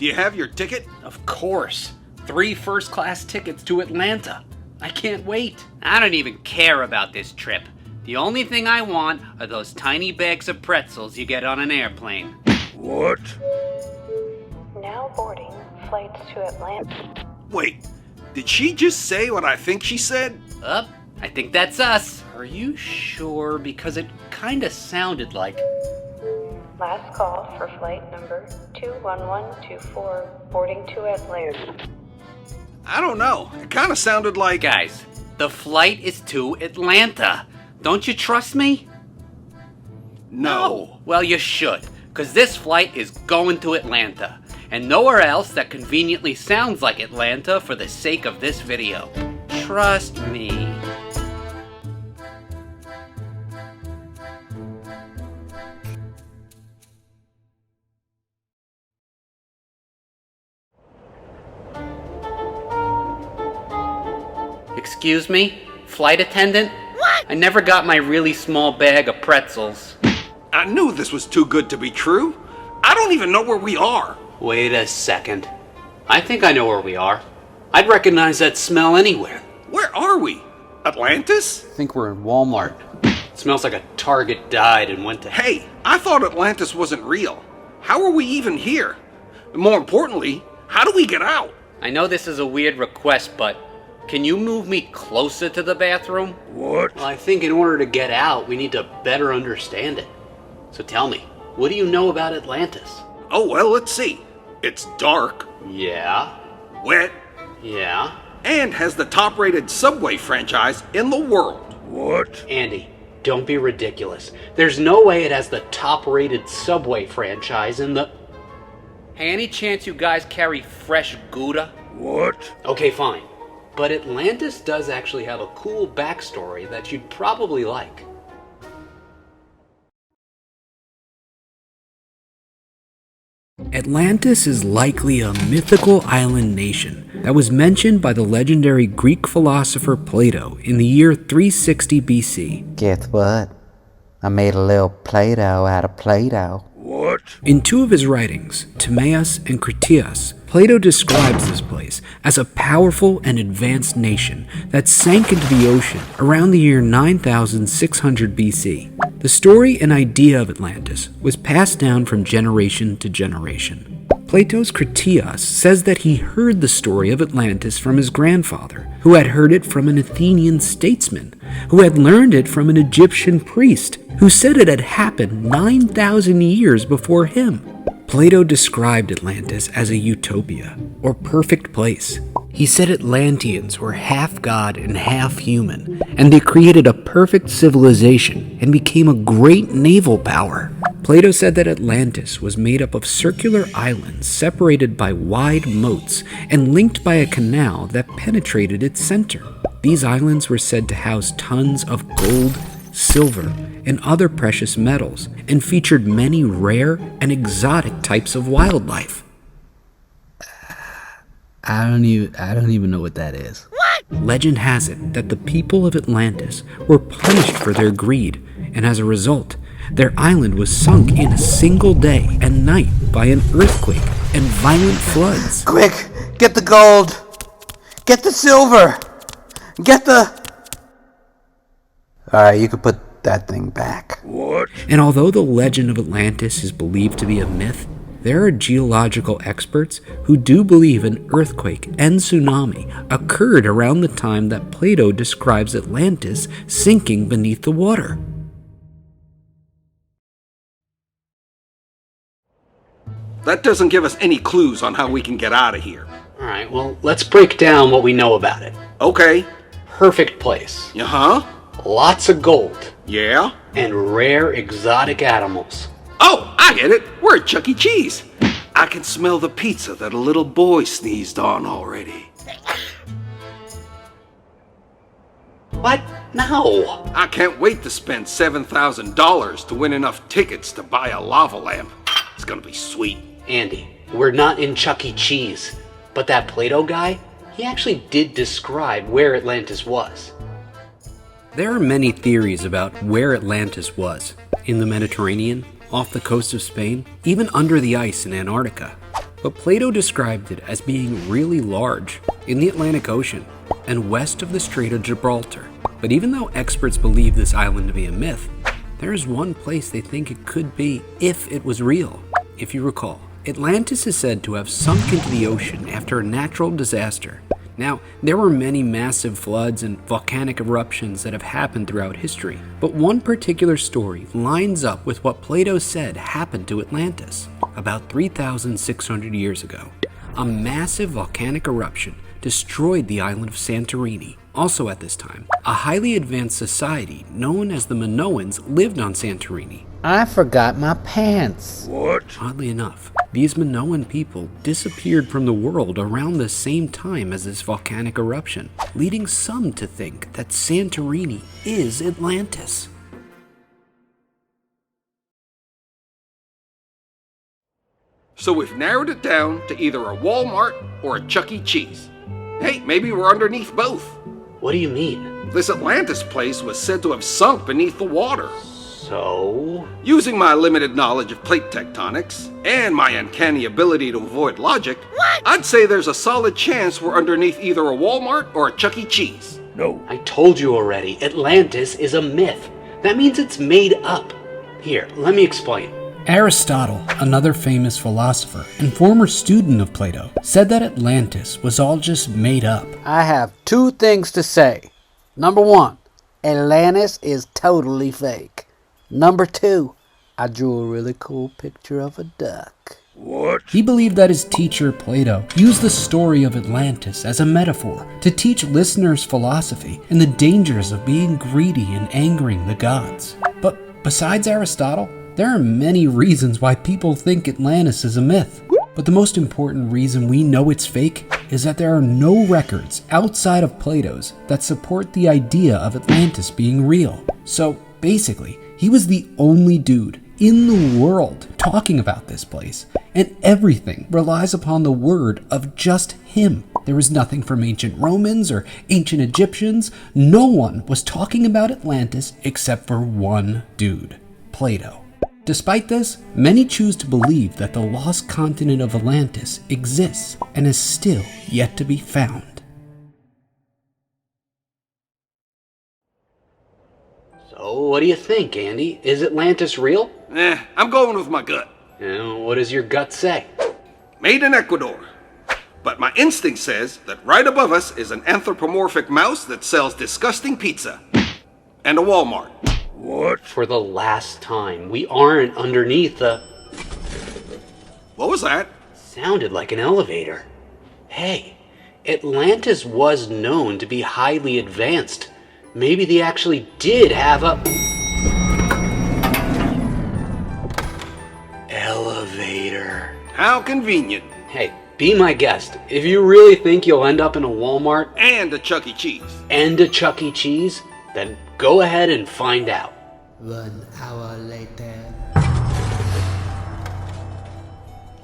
you have your ticket? Of course. 3 first-class tickets to Atlanta. I can't wait. I don't even care about this trip. The only thing I want are those tiny bags of pretzels you get on an airplane. What? Now boarding flights to Atlantis. Wait, did she just say what I think she said? I think that's us. Are you sure? Because it kinda sounded like... Last call for flight number 21124, boarding to Atlanta. I don't know. It kind of sounded like... Guys, the flight is to Atlanta. Don't you trust me? No. Well, you should, because this flight is going to Atlanta, and nowhere else that conveniently sounds like Atlanta for the sake of this video. Trust me. Excuse me? Flight attendant? What? I never got my really small bag of pretzels. I knew this was too good to be true. I don't even know where we are. Wait a second. I think I know where we are. I'd recognize that smell anywhere. Where are we? Atlantis? I think we're in Walmart. It smells like a Target died and went to... Hey, I thought Atlantis wasn't real. How are we even here? More importantly, how do we get out? I know this is a weird request, but can you move me closer to the bathroom? What? Well, I think in order to get out, we need to better understand it. So tell me, what do you know about Atlantis? Oh, well, let's see. It's dark. Yeah. Wet. Yeah. And has the top-rated Subway franchise in the world. What? Andy, don't be ridiculous. There's no way it has the top-rated Subway franchise in the... Hey, any chance you guys carry fresh Gouda? What? Okay, fine. But Atlantis does actually have a cool backstory that you'd probably like. Atlantis is likely a mythical island nation that was mentioned by the legendary Greek philosopher Plato in the year 360 BC. Guess what? I made a little Play-Doh out of Play-Doh. What? In 2 of his writings, Timaeus and Critias, Plato describes this place as a powerful and advanced nation that sank into the ocean around the year 9600 BC. The story and idea of Atlantis was passed down from generation to generation. Plato's Critias says that he heard the story of Atlantis from his grandfather, who had heard it from an Athenian statesman, who had learned it from an Egyptian priest, who said it had happened 9,000 years before him. Plato described Atlantis as a utopia, or perfect place. He said Atlanteans were half god and half human, and they created a perfect civilization and became a great naval power. Plato said that Atlantis was made up of circular islands separated by wide moats and linked by a canal that penetrated its center. These islands were said to house tons of gold, silver, and other precious metals, and featured many rare and exotic types of wildlife. I don't even know what that is. Legend has it that the people of Atlantis were punished for their greed, and as a result, their island was sunk in a single day and night by an earthquake and violent floods. Quick, get the gold! Get the silver! Get the... Alright, you can put that thing back. What? And although the legend of Atlantis is believed to be a myth, there are geological experts who do believe an earthquake and tsunami occurred around the time that Plato describes Atlantis sinking beneath the water. That doesn't give us any clues on how we can get out of here. Alright, well, let's break down what we know about it. Okay. Perfect place. Uh-huh. Lots of gold. Yeah? And rare exotic animals. Oh, I get it. We're at Chuck E. Cheese. I can smell the pizza that a little boy sneezed on already. What? No. I can't wait to spend $7,000 to win enough tickets to buy a lava lamp. It's gonna be sweet. Andy, we're not in Chuck E. Cheese. But that Plato guy, he actually did describe where Atlantis was. There are many theories about where Atlantis was. In the Mediterranean, off the coast of Spain, even under the ice in Antarctica. but Plato described it as being really large in the Atlantic Ocean and west of the Strait of Gibraltar. But even though experts believe this island to be a myth, there is one place they think it could be if it was real. If you recall, Atlantis is said to have sunk into the ocean after a natural disaster. Now, there were many massive floods and volcanic eruptions that have happened throughout history, but one particular story lines up with what Plato said happened to Atlantis about 3,600 years ago. A massive volcanic eruption destroyed the island of Santorini. Also at this time, a highly advanced society known as the Minoans lived on Santorini. I forgot my pants. Oddly enough, these Minoan people disappeared from the world around the same time as this volcanic eruption, leading some to think that Santorini is Atlantis. So we've narrowed it down to either a Walmart or a Chuck E. Cheese. Hey, maybe we're underneath both. What do you mean? This Atlantis place was said to have sunk beneath the water. So? Using my limited knowledge of plate tectonics and my uncanny ability to avoid logic, I'd say there's a solid chance we're underneath either a Walmart or a Chuck E. Cheese. I told you already, Atlantis is a myth. That means it's made up. Here, let me explain. Aristotle, another famous philosopher and former student of Plato, said that Atlantis was all just made up. I have two things to say. Number one, Atlantis is totally fake. Number two, I drew a really cool picture of a duck. He believed that his teacher, Plato, used the story of Atlantis as a metaphor to teach listeners philosophy and the dangers of being greedy and angering the gods. But besides Aristotle, there are many reasons why people think Atlantis is a myth. But the most important reason we know it's fake is that there are no records outside of Plato's that support the idea of Atlantis being real. So basically, he was the only dude in the world talking about this place, and everything relies upon the word of just him. There was nothing from ancient Romans or ancient Egyptians. No one was talking about Atlantis except for one dude, Plato. Despite this, many choose to believe that the lost continent of Atlantis exists and is still yet to be found. So, what do you think, Andy? Is Atlantis real? I'm going with my gut. What does your gut say? Made in Ecuador. But my instinct says that right above us is an anthropomorphic mouse that sells disgusting pizza. And a Walmart. For the last time, we aren't underneath the... What was that? Sounded like an elevator. Hey, Atlantis was known to be highly advanced. Maybe they actually did have a... elevator. How convenient. Hey, be my guest. If you really think you'll end up in a Walmart And a Chuck E. Cheese. and a Chuck E. Cheese, then go ahead and find out. 1 hour later.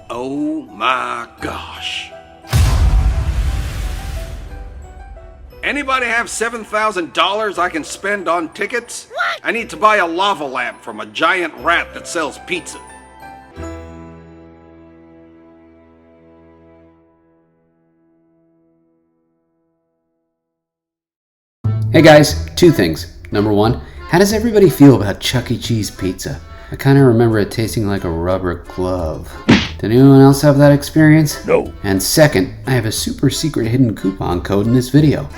Oh my gosh. Anybody have $7,000 I can spend on tickets? What? I need to buy a lava lamp from a giant rat that sells pizza. Hey guys, two things. Number one, how does everybody feel about Chuck E. Cheese pizza? I kind of remember it tasting like a rubber glove. Did anyone else have that experience? No. And second, I have a super secret hidden coupon code in this video.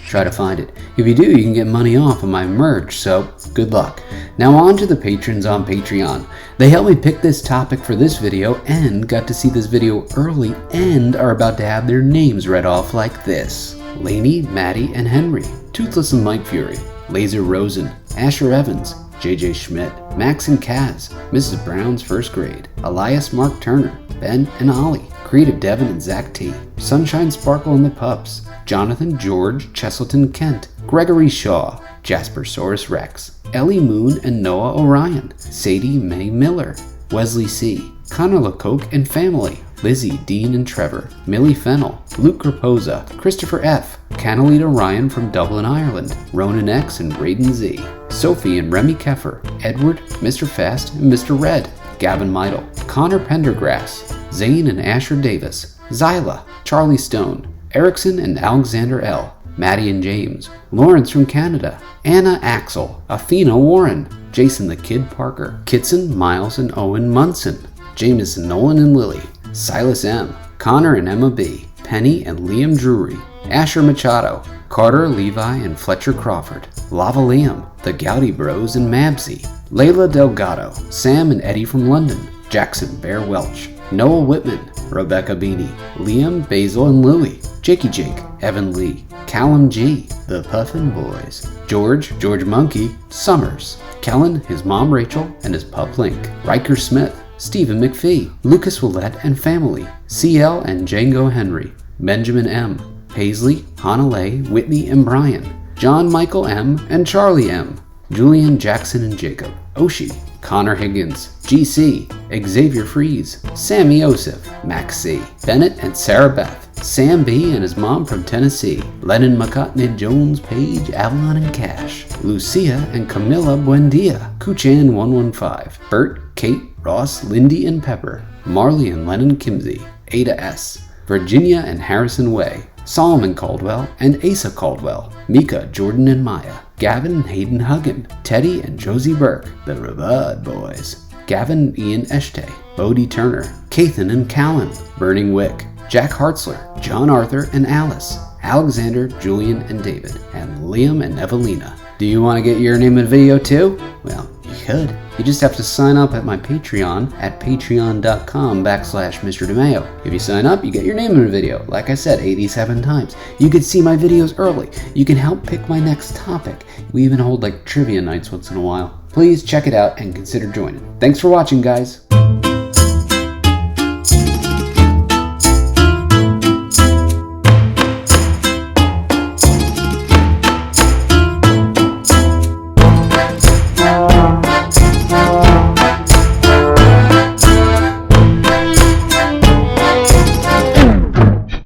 Try to find it. If you do, you can get money off of my merch, so good luck. Now on to the patrons on Patreon. They helped me pick this topic for this video and got to see this video early and are about to have their names read off like this. Lainey, Maddie, and Henry. Toothless and Mike Fury. Laser Rosen. Asher Evans. JJ Schmidt. Max and Kaz. Mrs. Brown's first grade. Elias Mark Turner. Ben and Ollie. Creative Devin and Zach T. Sunshine Sparkle and the Pups. Jonathan George Cheselton Kent. Gregory Shaw. Jaspersaurus Rex. Ellie Moon and Noah Orion. Sadie Mae Miller. Wesley C. Connor LeCoque and family. Lizzie, Dean, and Trevor, Millie Fennell, Luke Raposa, Christopher F., Canalita Ryan from Dublin, Ireland, Ronan X and Raiden Z, Sophie and Remy Keffer, Edward, Mr. Fast, and Mr. Red, Gavin Meidel, Connor Pendergrass, Zane and Asher Davis, Zyla, Charlie Stone, Erickson and Alexander L., Maddie and James, Lawrence from Canada, Anna Axel, Athena Warren, Jason the Kid Parker, Kitson, Miles and Owen Munson, Jameson, Nolan and Lily, Silas M., Connor and Emma B., Penny and Liam Drury, Asher Machado, Carter, Levi and Fletcher Crawford, Lava Liam, the Gowdy Bros and Mabsy, Layla Delgado, Sam and Eddie from London, Jackson Bear Welch, Noah Whitman, Rebecca Beanie, Liam, Basil and Louie, Jakey Jake, Evan Lee, Callum G, The Puffin Boys, George Monkey, Summers, Kellen, his mom Rachel, and his pup Link, Riker Smith, Stephen McPhee, Lucas Willette and family, CL and Django Henry, Benjamin M, Paisley, Hannah Lay, Whitney and Brian, John Michael M and Charlie M, Julian Jackson and Jacob, Oshie, Connor Higgins, GC, Xavier Freeze, Sammy Yosef, Max C, Bennett and Sarah Beth, Sam B and his mom from Tennessee, Lennon McCartney Jones, Page, Avalon and Cash, Lucia and Camilla Buendia, Kuchan 115, Bert, Kate, Ross, Lindy and Pepper, Marley and Lennon Kimsey, Ada S, Virginia and Harrison Way, Solomon Caldwell and Asa Caldwell, Mika, Jordan and Maya, Gavin and Hayden Huggin, Teddy and Josie Burke, the Rabud Boys, Gavin Ian Eshte, Bodie Turner, Kathan and Callan, Burning Wick, Jack Hartzler, John Arthur and Alice, Alexander, Julian and David, and Liam and Evelina. Do you want to get your name in a video too? Well, you could. You just have to sign up at my Patreon at patreon.com/Mr. DeMaio. If you sign up, you get your name in a video, like I said 87 times. You can see my videos early. You can help pick my next topic. We even hold like trivia nights once in a while. Please check it out and consider joining. Thanks for watching, guys.